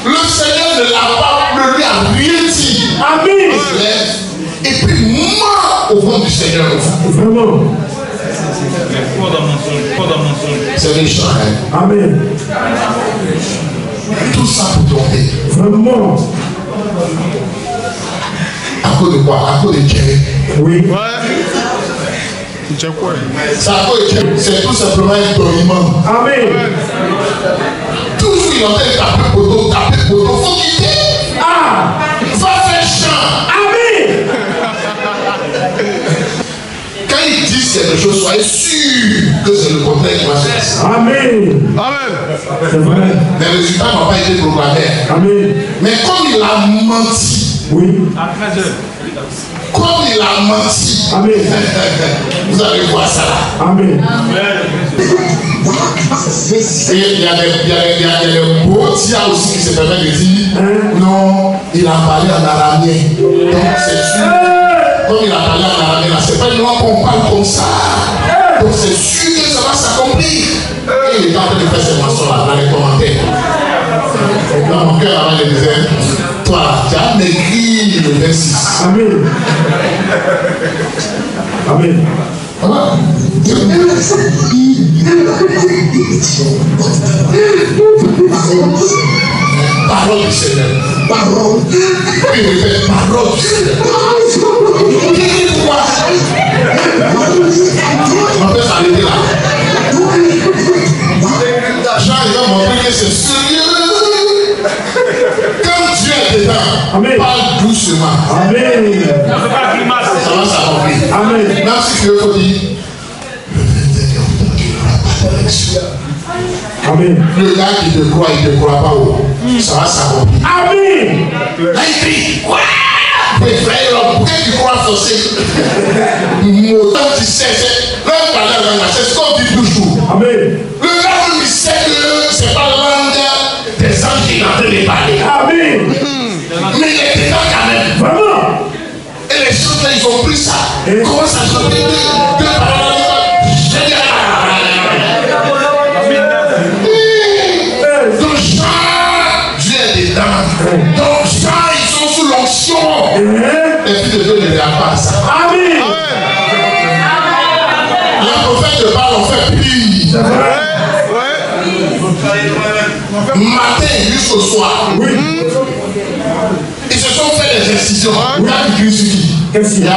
Le Seigneur ne lui a rien dit. Amen. Et puis moi au nom du Seigneur. Vraiment. C'est méchant. Amen. Tout ça pour tomber. Vraiment. À cause de quoi? À cause de Dieu. Oui. C'est à cause de Dieu. C'est tout simplement un dormiment. Amen. Toujours il entend taper poteau, faut quitter. Ah! Va faire champ. Amen. Quand ils disent quelque chose, soyez sûr que c'est le contraire qui va se passer. Amen. Amen. C'est vrai. Les résultats n'ont pas été proclamés. Amen. Mais comme il a menti, Oui. comme il a menti, Amen. vous allez voir ça là. Amen. Et il y a des beaux tiers aussi qui se permettent de dire non, il a parlé en araméen. Donc c'est sûr. Comme il a parlé en araméen, c'est pas une loi qu'on parle comme ça. Donc c'est sûr que ça va s'accomplir. Et il est en train de faire ces mensonges là dans les commentaires. Et dans mon cœur, avant, je disais, toi, tu as écrit le 26. Amen. Amen. Voilà. Parole du Seigneur. Parole. Il répète parole du Seigneur. Pourquoi? On peut s'arrêter là. Jean, il va montrer que c'est sérieux. Quand Dieu est dedans, Amen. parle doucement. Amen. Ça va s'accomplir. Amen. Même si tu veux dire, Amen. le gars qui te croit, il ne te croit pas. Ça va s'accomplir. Amen. Là, il crie. Pourquoi tu crois forcer? Autant tu sais, c'est ce qu'on dit toujours. Amen. Le gars il sait que c'est pas la langue des anges qui est en train de parler. Amen. Mais il est dedans quand même. Vraiment. Et les choses là, ils ont pris ça. Comment ça chanter deux paroles? Donc Jean, Dieu est dedans. Donc Jean, ils sont sous l'onction. Et puis de Dieu ne les a pas ça. Amen. Les prophètes de Baal ont fait pire. Matin jusqu'au soir. Oui. Ils se sont fait des incisions. Regarde qui crie sur qui. Qu'est-ce qu'il y a?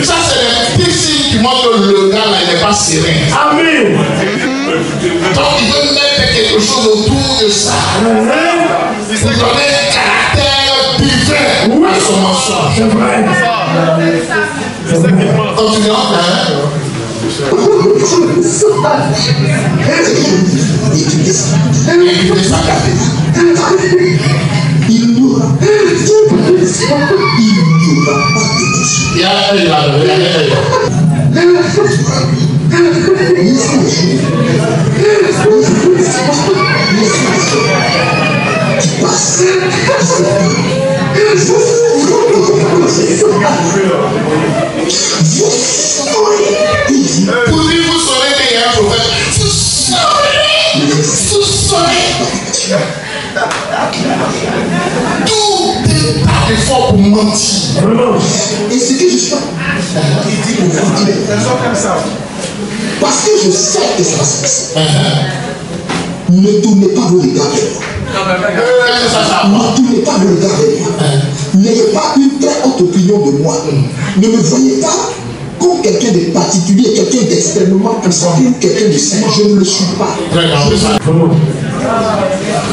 Ça, c'est le petit signe qui montre que le gars là, il n'est pas serein. Amen. Donc, il veut mettre quelque chose autour de ça. Pour donner un caractère divin à son mensonge. C'est vrai. Continuons. Écoutez sa carte. Il n'y aura pas de Vous dites, vous saurez qu'il y a un prophète. Vous saurez. Tout est pas d'effort pour mentir. Et ce que je fais, parce que je sais que ça va se passer. Ne tournez pas vos regards vers moi. Ne tournez pas vos regards vers moi. N'ayez pas une très haute opinion de moi. Ne me voyez pas comme quelqu'un de particulier, quelqu'un d'extrêmement puissant, quelqu'un de saint. Je ne le suis pas.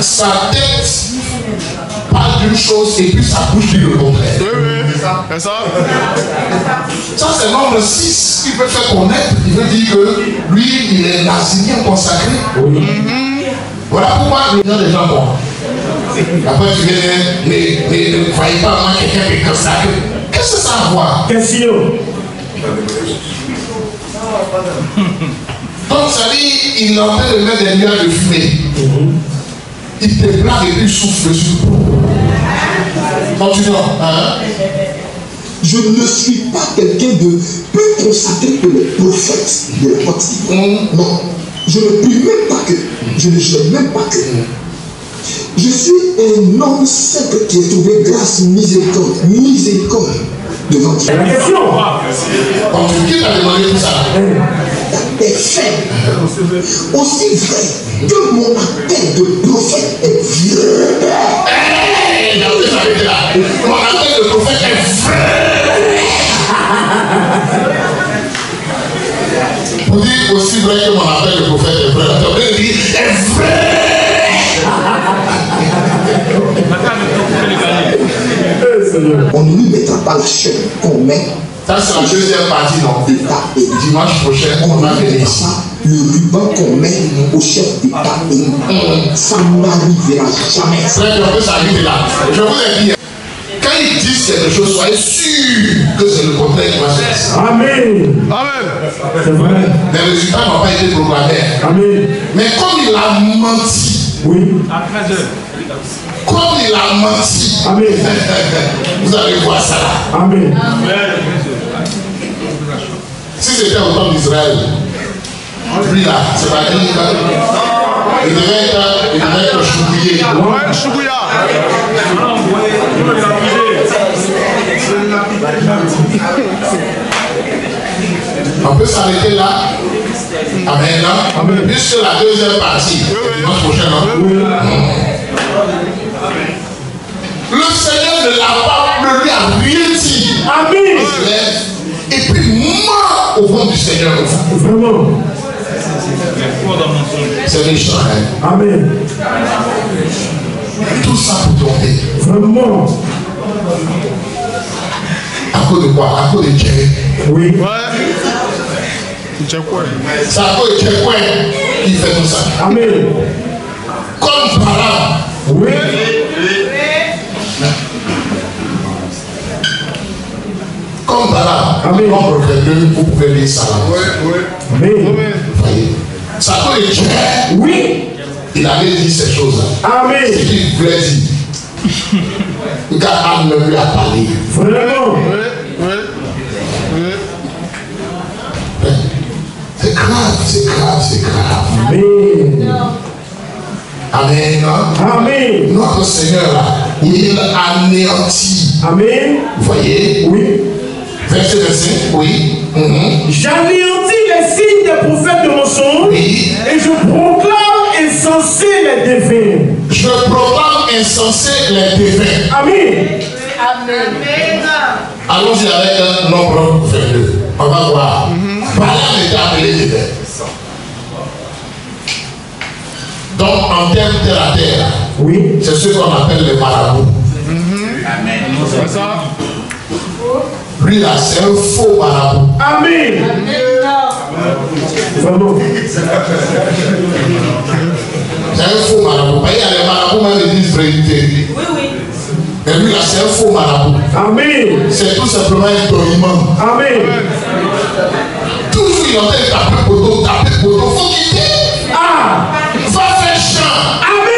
Sa tête parle d'une chose et puis sa bouche dit le contraire. C'est ça. Ça, c'est nombre 6 qui peut faire connaître. Il veut dire que lui, il est nazirien consacré. Voilà pourquoi le gens des gens morts. Après, tu viens, mais ne croyez pas moi quelqu'un qui est consacré. Qu'est-ce que ça a à voir? Question. Donc, ça dit, il est en train de mettre des nuages de fumée. Il te plaque et puis il souffle dessus. Continuons. Je ne suis pas quelqu'un de plus consacré que les prophètes de la côte d'Ivoire. Non. Je ne prie même pas que. Je ne gère même pas que. Je suis un homme simple qui a trouvé grâce, miséricorde devant Dieu. La question. Qui t'a demandé tout ça? Est fait aussi vrai que mon appel de prophète est vrai. Mon appel de prophète est vrai. Vous dites aussi vrai que mon appel de prophète est vrai. L'appel dit est vrai. On ne lui mettra pas la chaîne qu'on met. Ça, c'est la deuxième partie, non? D'État et dimanche prochain, on va venir ici. Le ruban qu'on met au chef d'État et ça n'arrivera jamais. Très bien, on peut s'arriver là. Je vous ai dit, quand ils disent quelque chose, soyez sûr que c'est le contraire qui va se passer. Amen. Amen. C'est vrai. Les résultats n'ont pas été proclamés. Amen. Mais comme il a menti, Oui. comme il a menti, Amen. vous allez voir ça là. Amen. Si c'était au temps d'Israël, lui là, c'est pas dire il devait être choubouillé. Ouais, Choubouya. On peut s'arrêter là. Amen. Amen. Puisque la deuxième partie, dimanche prochain, non? Le Seigneur ne lui a rien dit. Amen. Et puis moi au nom du Seigneur. Vraiment. C'est méchant. Hein? Amen. Tout ça pour tomber. Vraiment. À cause de quoi? À cause de Dieu. Oui. Ouais. C'est quoi? C'est à cause de Dieu qui fait tout ça. Amen. Comme Balaam. Oui. Comme Balaam. Amen. Nombre 22, vous pouvez lire ça là. Amen. Vous voyez? C'est à cause de Dieu. Oui. Il avait dit ces choses-là. Amen. Ce qu'il voulait dire. Regarde, Anne lui a parlé. Vraiment. C'est grave, c'est grave, c'est grave. Amen. Amen. Amen. Notre Seigneur, là, il anéantit. Amen. Vous voyez? Oui. Verset 25, oui. J'anéantis les signes des prophètes de mensonges Oui. et je proclame insensés les défaits. Je proclame insensé les défaits. Amen. Amen. Allons-y avec un nombre 22. On va voir. Balaam était appelé défait. Donc, en termes terre à terre, Oui. c'est ce qu'on appelle les marabouts. C'est ça. Lui là, c'est un faux marabout. Amen. Vraiment. C'est un faux marabout. Il y a les marabouts même ils disent vérité. Oui, oui. Mais lui là, c'est un faux marabout. Amen. C'est tout simplement un dormant. Amen. Toujours il entend taper poteau, faut quitter. Ah. Va faire champ. Amen.